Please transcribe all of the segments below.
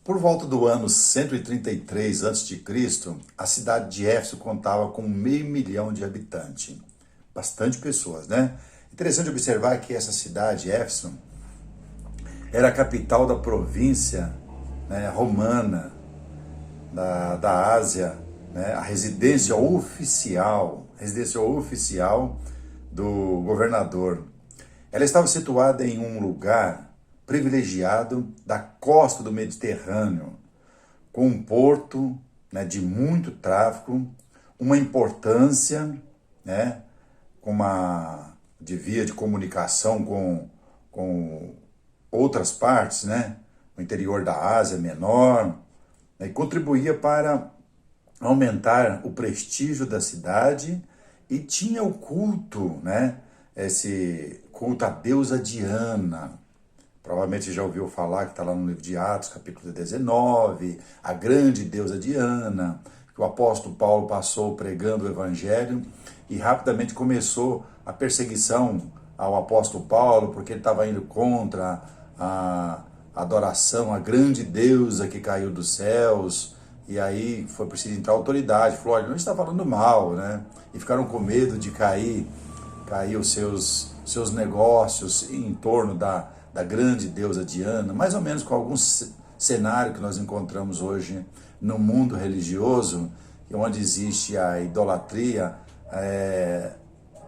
Por volta do ano 133 a.C., a cidade de Éfeso contava com 500 mil de habitantes. Bastante pessoas, né? Interessante observar que essa cidade, Éfeso, era a capital da província, né, romana da Ásia, né, a residência oficial do governador. Ela estava situada em um lugar privilegiado da costa do Mediterrâneo, com um porto, né, de muito tráfego, uma importância, né, de via de comunicação com outras partes, né, o interior da Ásia Menor, né, e contribuía para aumentar o prestígio da cidade e tinha o culto, né, esse culto à deusa Diana. Provavelmente já ouviu falar que está lá no livro de Atos, capítulo 19, a grande deusa Diana, que o apóstolo Paulo passou pregando o evangelho e rapidamente começou a perseguição ao apóstolo Paulo, porque ele estava indo contra a adoração à grande deusa que caiu dos céus, e aí foi preciso entrar a autoridade, falou, olha, não está falando mal, né? E ficaram com medo de cair os seus negócios em torno da grande deusa Diana, mais ou menos com algum cenário que nós encontramos hoje no mundo religioso, onde existe a idolatria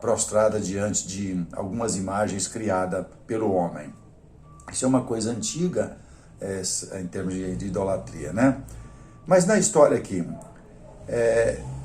prostrada diante de algumas imagens criadas pelo homem. Isso é uma coisa antiga em termos de idolatria, né? Mas na história aqui,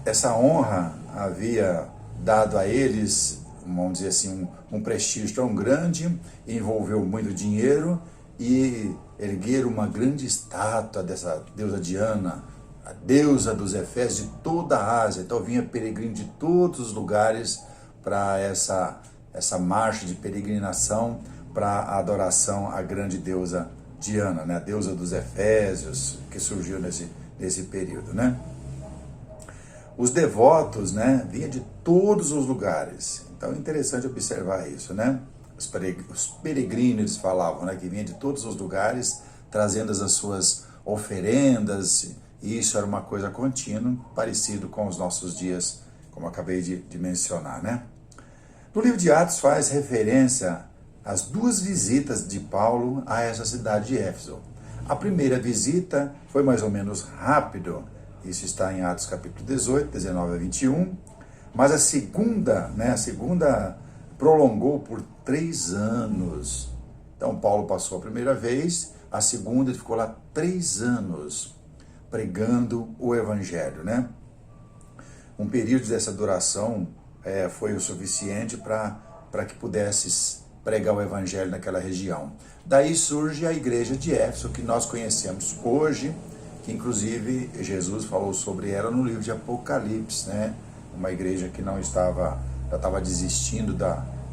essa honra havia dado a eles, vamos dizer assim, um prestígio tão grande, envolveu muito dinheiro e ergueram uma grande estátua dessa deusa Diana, a deusa dos Efésios de toda a Ásia. Então vinha peregrino de todos os lugares para essa marcha de peregrinação para a adoração à grande deusa Diana, né? A deusa dos Efésios, que surgiu nesse período, né? Os devotos, né, vinham de todos os lugares. Então é interessante observar isso, né? Os peregrinos, eles falavam, né, que vinham de todos os lugares, trazendo as suas oferendas, e isso era uma coisa contínua, parecido com os nossos dias, como acabei de mencionar, né? No livro de Atos faz referência às duas visitas de Paulo a essa cidade de Éfeso. A primeira visita foi mais ou menos rápido, isso está em Atos capítulo 18, 19 a 21, mas a segunda prolongou por 3 anos. Então Paulo passou a primeira vez, a segunda ele ficou lá 3 anos pregando o evangelho, né? Um período dessa duração foi o suficiente para que pudesse pregar o evangelho naquela região. Daí surge a igreja de Éfeso, que nós conhecemos hoje, que inclusive Jesus falou sobre ela no livro de Apocalipse, né? Uma igreja que já estava desistindo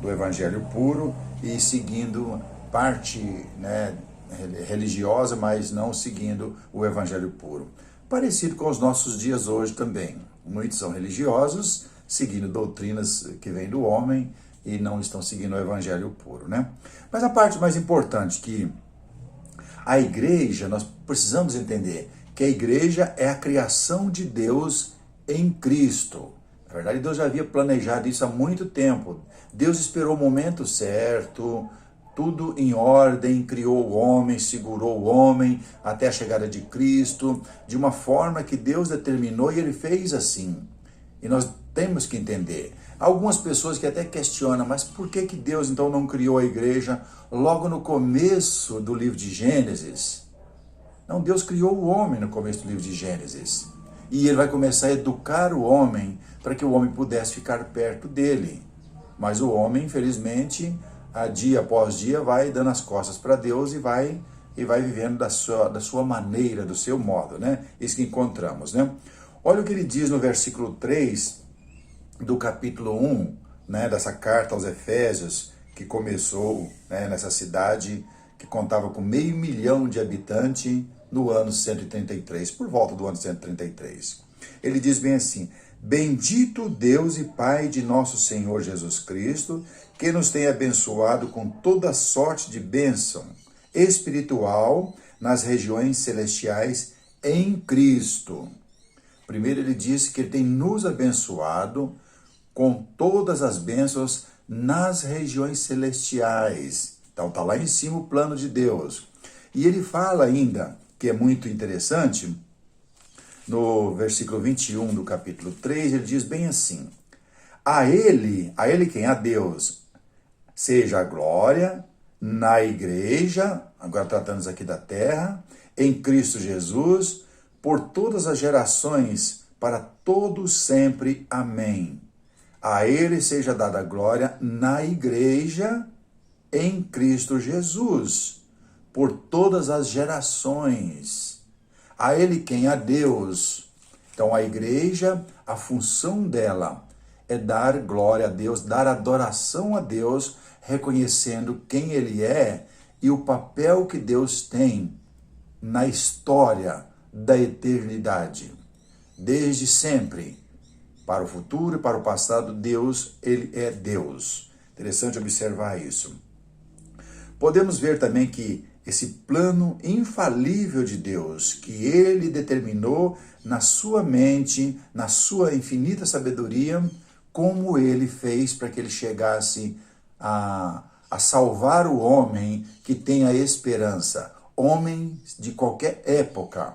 do evangelho puro e seguindo parte, né, religiosa, mas não seguindo o evangelho puro. Parecido com os nossos dias hoje também. Muitos são religiosos, seguindo doutrinas que vêm do homem e não estão seguindo o evangelho puro, né? Mas a parte mais importante que a igreja, nós precisamos entender que a igreja é a criação de Deus em Cristo. Na verdade, Deus já havia planejado isso há muito tempo. Deus esperou o momento certo, tudo em ordem, criou o homem, segurou o homem até a chegada de Cristo, de uma forma que Deus determinou e ele fez assim. E nós temos que entender. Algumas pessoas que até questionam, mas por que Deus então não criou a igreja logo no começo do livro de Gênesis? Não, Deus criou o homem no começo do livro de Gênesis. E ele vai começar a educar o homem para que o homem pudesse ficar perto dele. Mas o homem, infelizmente, dia após dia, vai dando as costas para Deus e vai vivendo da sua maneira, do seu modo, né? Isso que encontramos, né? Olha o que ele diz no versículo 3 do capítulo 1, né, dessa carta aos Efésios, que começou, né, nessa cidade que contava com 500 mil de habitantes no ano 133, por volta do ano 133. Ele diz bem assim: bendito Deus e Pai de nosso Senhor Jesus Cristo, que nos tem abençoado com toda sorte de bênção espiritual nas regiões celestiais em Cristo. Primeiro ele disse que ele tem nos abençoado com todas as bênçãos nas regiões celestiais. Então está lá em cima o plano de Deus. E ele fala ainda, que é muito interessante, no versículo 21 do capítulo 3, ele diz bem assim: a ele quem? A Deus, seja a glória na igreja, agora tratando aqui da terra, em Cristo Jesus, por todas as gerações, para todos sempre. Amém. A ele seja dada glória na igreja, em Cristo Jesus, por todas as gerações. A ele quem? A Deus. Então a igreja, a função dela é dar glória a Deus, dar adoração a Deus, reconhecendo quem ele é e o papel que Deus tem na história da eternidade. Desde sempre, para o futuro e para o passado, Deus, ele é Deus. Interessante observar isso. Podemos ver também que esse plano infalível de Deus, que ele determinou na sua mente, na sua infinita sabedoria, como ele fez para que ele chegasse a salvar o homem que tem a esperança. Homens de qualquer época.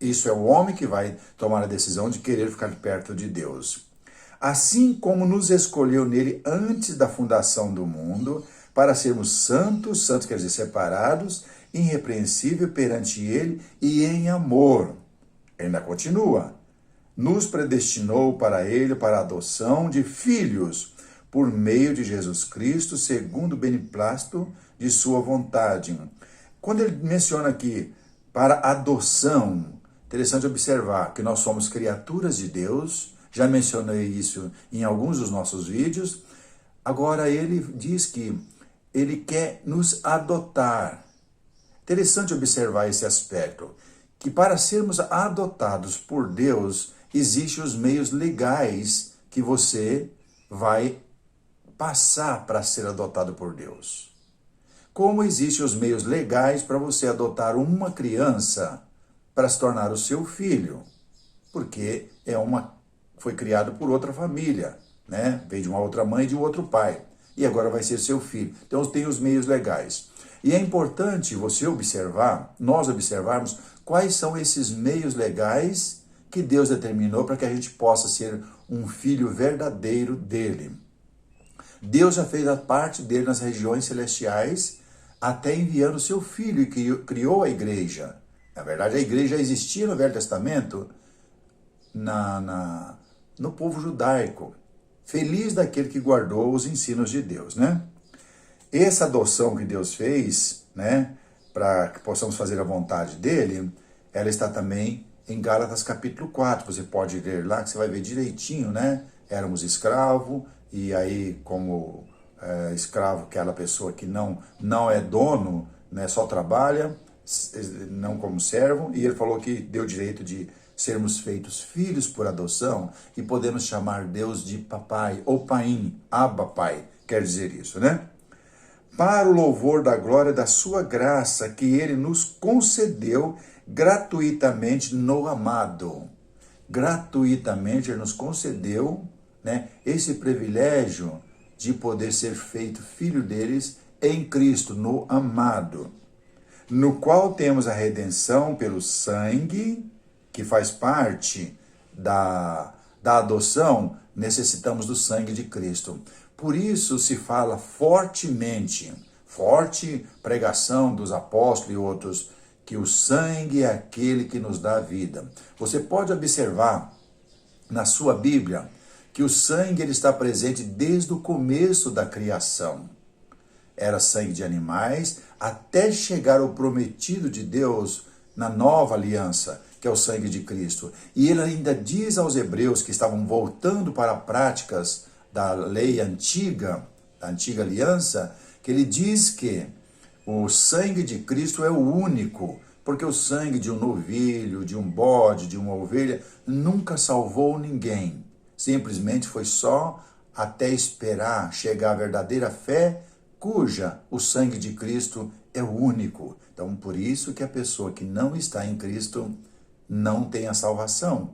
Isso é o homem que vai tomar a decisão de querer ficar perto de Deus. Assim como nos escolheu nele antes da fundação do mundo, para sermos santos, santos quer dizer separados, irrepreensível perante ele e em amor. Ainda continua. Nos predestinou para ele, para a adoção de filhos, por meio de Jesus Cristo, segundo o beneplácito de sua vontade. Quando ele menciona aqui para adoção, interessante observar que nós somos criaturas de Deus, já mencionei isso em alguns dos nossos vídeos. Agora ele diz que ele quer nos adotar. Interessante observar esse aspecto, que para sermos adotados por Deus, existem os meios legais que você vai passar para ser adotado por Deus. Como existem os meios legais para você adotar uma criança para se tornar o seu filho, porque foi criado por outra família, né? Veio de uma outra mãe e de um outro pai, e agora vai ser seu filho. Então tem os meios legais. E é importante você observar, nós observarmos quais são esses meios legais que Deus determinou para que a gente possa ser um filho verdadeiro dele. Deus já fez a parte dele nas regiões celestiais, até enviando o seu filho e criou a igreja. Na verdade, a igreja já existia no Velho Testamento, no povo judaico. Feliz daquele que guardou os ensinos de Deus, né? Essa adoção que Deus fez, né, para que possamos fazer a vontade dele, ela está também em Gálatas capítulo 4. Você pode ler lá que você vai ver direitinho, né? Éramos escravos, e aí como escravo, aquela pessoa que não é dono, né, só trabalha, não como servo, e ele falou que deu direito de sermos feitos filhos por adoção e podemos chamar Deus de papai ou paim, Abba Pai, quer dizer isso, né? Para o louvor da glória da sua graça que ele nos concedeu gratuitamente no amado. Gratuitamente ele nos concedeu, né, esse privilégio de poder ser feito filho deles em Cristo, no amado, no qual temos a redenção pelo sangue, que faz parte da adoção. Necessitamos do sangue de Cristo. Por isso se fala fortemente, forte pregação dos apóstolos e outros, que o sangue é aquele que nos dá a vida. Você pode observar na sua Bíblia que o sangue ele está presente desde o começo da criação. Era sangue de animais, até chegar ao prometido de Deus na nova aliança, que é o sangue de Cristo. E ele ainda diz aos hebreus que estavam voltando para práticas da lei antiga, da antiga aliança, que ele diz que o sangue de Cristo é o único, porque o sangue de um novilho, de um bode, de uma ovelha, nunca salvou ninguém. Simplesmente foi só até esperar chegar a verdadeira fé, cuja o sangue de Cristo é único. Então, por isso que a pessoa que não está em Cristo não tem a salvação.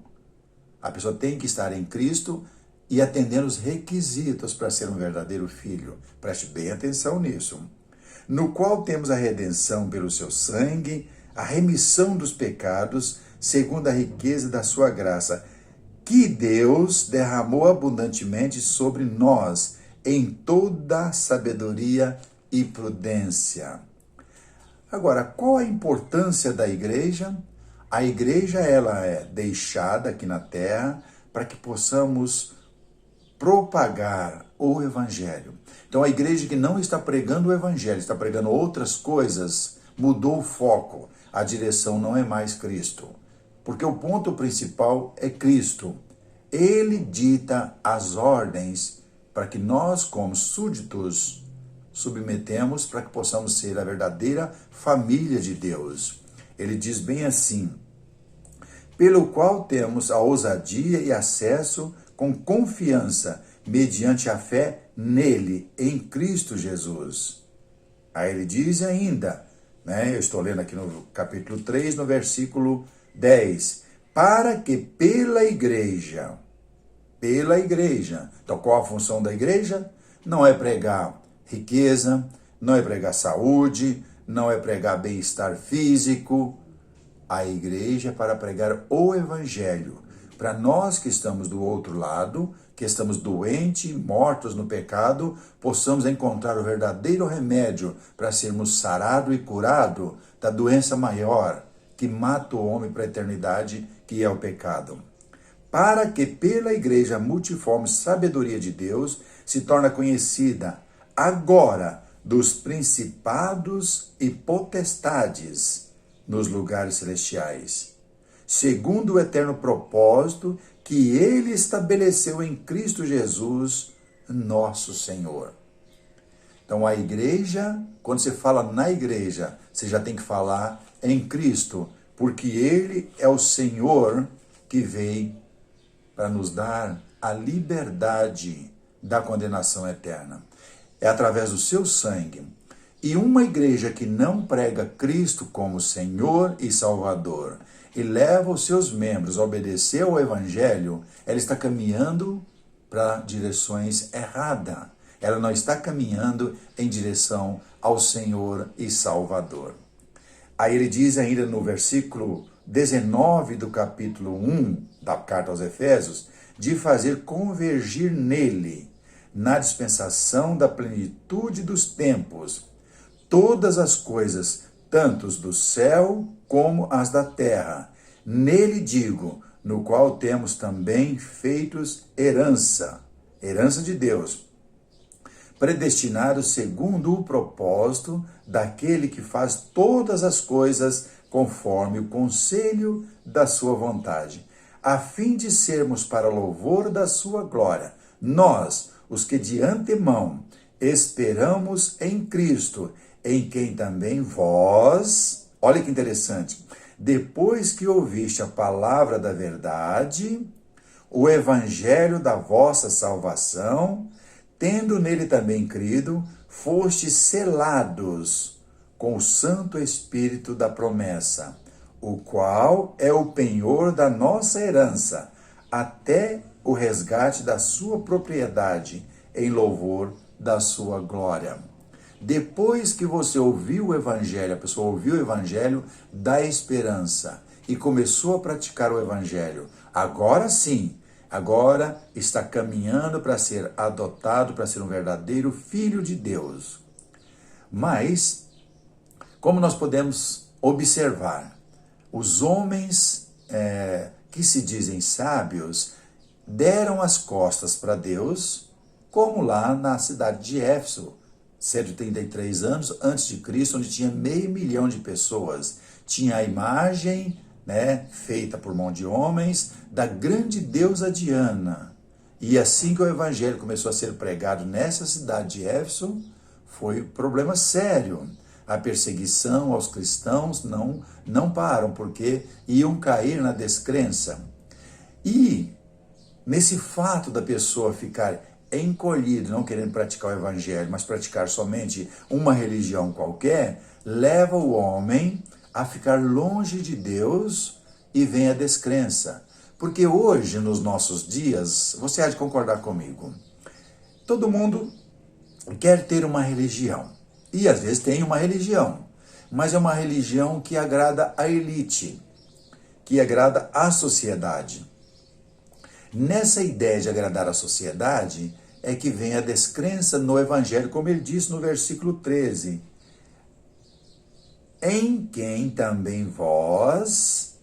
A pessoa tem que estar em Cristo e atender os requisitos para ser um verdadeiro filho. Preste bem atenção nisso. No qual temos a redenção pelo seu sangue, a remissão dos pecados, segundo a riqueza da sua graça, que Deus derramou abundantemente sobre nós, em toda sabedoria e prudência. Agora, qual a importância da igreja? A igreja, ela é deixada aqui na terra para que possamos propagar o evangelho. Então, a igreja que não está pregando o evangelho, está pregando outras coisas, mudou o foco. A direção não é mais Cristo. Porque o ponto principal é Cristo. Ele dita as ordens para que nós, como súditos, submetemos para que possamos ser a verdadeira família de Deus. Ele diz bem assim: pelo qual temos a ousadia e acesso com confiança, mediante a fé nele, em Cristo Jesus. Aí ele diz ainda, eu estou lendo aqui no capítulo 3, no versículo 10, para que pela igreja, então qual a função da igreja? Não é pregar riqueza, não é pregar saúde, não é pregar bem-estar físico. A igreja é para pregar o evangelho. Para nós que estamos do outro lado, que estamos doentes, mortos no pecado, possamos encontrar o verdadeiro remédio para sermos sarados e curados da doença maior que mata o homem para a eternidade, que é o pecado. Para que pela igreja a multiforme sabedoria de Deus se torne conhecida agora dos principados e potestades nos lugares celestiais, segundo o eterno propósito que ele estabeleceu em Cristo Jesus, nosso Senhor. Então a igreja, quando você fala na igreja, você já tem que falar em Cristo, porque ele é o Senhor que veio para nos dar a liberdade da condenação eterna. É através do seu sangue. E uma igreja que não prega Cristo como Senhor e Salvador e leva os seus membros a obedecer ao Evangelho, ela está caminhando para direções erradas. Ela não está caminhando em direção ao Senhor e Salvador. Aí ele diz ainda no versículo 19 do capítulo 1 da carta aos Efésios, de fazer convergir nele, na dispensação da plenitude dos tempos, todas as coisas, tanto do céu como as da terra. Nele digo, no qual temos também feitos herança de Deus, predestinados segundo o propósito daquele que faz todas as coisas conforme o conselho da sua vontade, a fim de sermos para louvor da sua glória, nós, os que de antemão esperamos em Cristo, em quem também vós, olha que interessante, depois que ouviste a palavra da verdade, o evangelho da vossa salvação, tendo nele também crido, fostes selados com o Santo Espírito da promessa, o qual é o penhor da nossa herança, até o resgate da sua propriedade, em louvor da sua glória. Depois que você ouviu o evangelho, a pessoa ouviu o evangelho da esperança e começou a praticar o evangelho, agora sim, agora está caminhando para ser adotado, para ser um verdadeiro filho de Deus. Mas, como nós podemos observar, os homens que se dizem sábios deram as costas para Deus, como lá na cidade de Éfeso, 133 anos antes de Cristo, onde tinha 500 mil de pessoas. Tinha a imagem, feita por mão de homens, da grande deusa Diana. E assim que o evangelho começou a ser pregado nessa cidade de Éfeso, foi um problema sério. A perseguição aos cristãos não param, porque iam cair na descrença. E nesse fato da pessoa ficar encolhido, não querendo praticar o evangelho, mas praticar somente uma religião qualquer, leva o homem a ficar longe de Deus e vem a descrença. Porque hoje, nos nossos dias, você há de concordar comigo, todo mundo quer ter uma religião. E às vezes tem uma religião, mas é uma religião que agrada a elite, que agrada a sociedade. Nessa ideia de agradar a sociedade é que vem a descrença no evangelho, como ele disse no versículo 13. Em quem também vós,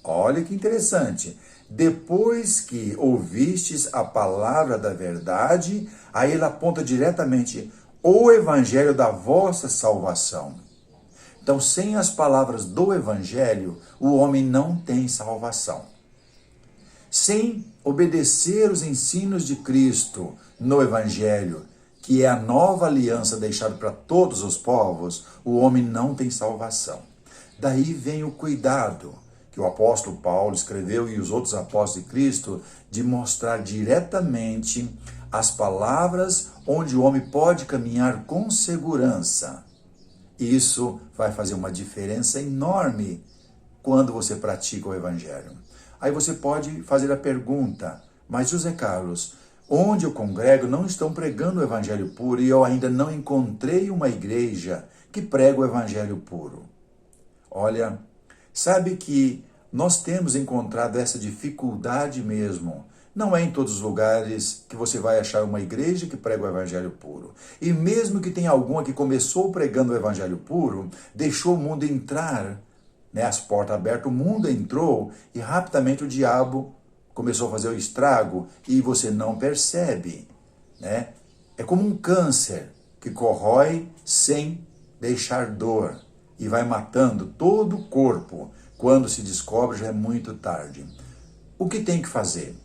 olha que interessante, depois que ouvistes a palavra da verdade, aí ele aponta diretamente o evangelho da vossa salvação. Então, sem as palavras do evangelho, o homem não tem salvação. Sem obedecer os ensinos de Cristo no evangelho, que é a nova aliança deixada para todos os povos, o homem não tem salvação. Daí vem o cuidado que o apóstolo Paulo escreveu e os outros apóstolos de Cristo, de mostrar diretamente as palavras onde o homem pode caminhar com segurança. Isso vai fazer uma diferença enorme quando você pratica o evangelho. Aí você pode fazer a pergunta, mas José Carlos, onde eu congrego não estão pregando o evangelho puro e eu ainda não encontrei uma igreja que prega o evangelho puro. Olha, sabe que nós temos encontrado essa dificuldade mesmo. Não é em todos os lugares que você vai achar uma igreja que prega o evangelho puro. E mesmo que tenha alguma que começou pregando o evangelho puro, deixou o mundo entrar, né, as portas abertas, o mundo entrou e rapidamente o diabo começou a fazer o estrago e você não percebe, né? É como um câncer que corrói sem deixar dor e vai matando todo o corpo. Quando se descobre, já é muito tarde. O que tem que fazer?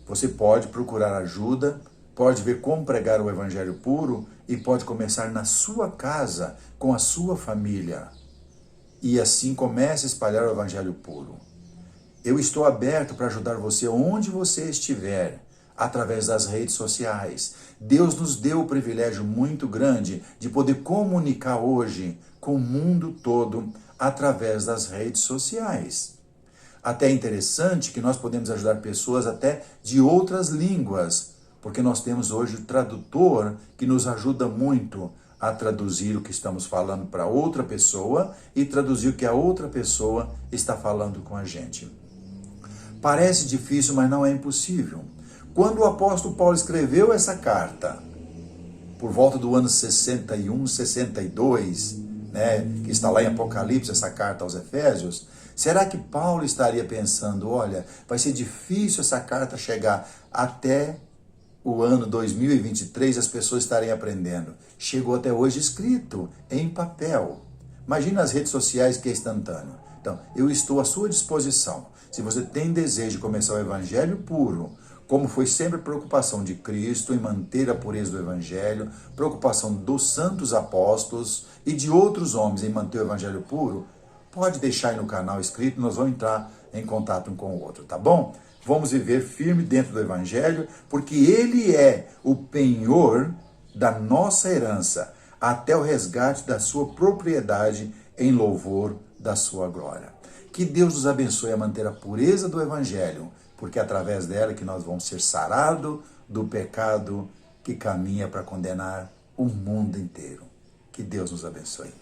Você pode procurar ajuda, pode ver como pregar o evangelho puro e pode começar na sua casa, com a sua família. E assim comece a espalhar o evangelho puro. Eu estou aberto para ajudar você onde você estiver, através das redes sociais. Deus nos deu o privilégio muito grande de poder comunicar hoje com o mundo todo através das redes sociais. Até é interessante que nós podemos ajudar pessoas até de outras línguas, porque nós temos hoje o tradutor que nos ajuda muito a traduzir o que estamos falando para outra pessoa e traduzir o que a outra pessoa está falando com a gente. Parece difícil, mas não é impossível. Quando o apóstolo Paulo escreveu essa carta, por volta do ano 61, 62, né, que está lá em Apocalipse, essa carta aos Efésios, será que Paulo estaria pensando, olha, vai ser difícil essa carta chegar até o ano 2023, as pessoas estarem aprendendo? Chegou até hoje escrito, em papel. Imagina as redes sociais que é instantâneo. Então, eu estou à sua disposição. Se você tem desejo de começar o evangelho puro, como foi sempre a preocupação de Cristo em manter a pureza do evangelho, preocupação dos santos apóstolos e de outros homens em manter o evangelho puro, pode deixar aí no canal escrito, nós vamos entrar em contato um com o outro, tá bom? Vamos viver firme dentro do evangelho, porque ele é o penhor da nossa herança, até o resgate da sua propriedade em louvor da sua glória. Que Deus nos abençoe a manter a pureza do evangelho, porque é através dela que nós vamos ser sarados do pecado que caminha para condenar o mundo inteiro. Que Deus nos abençoe.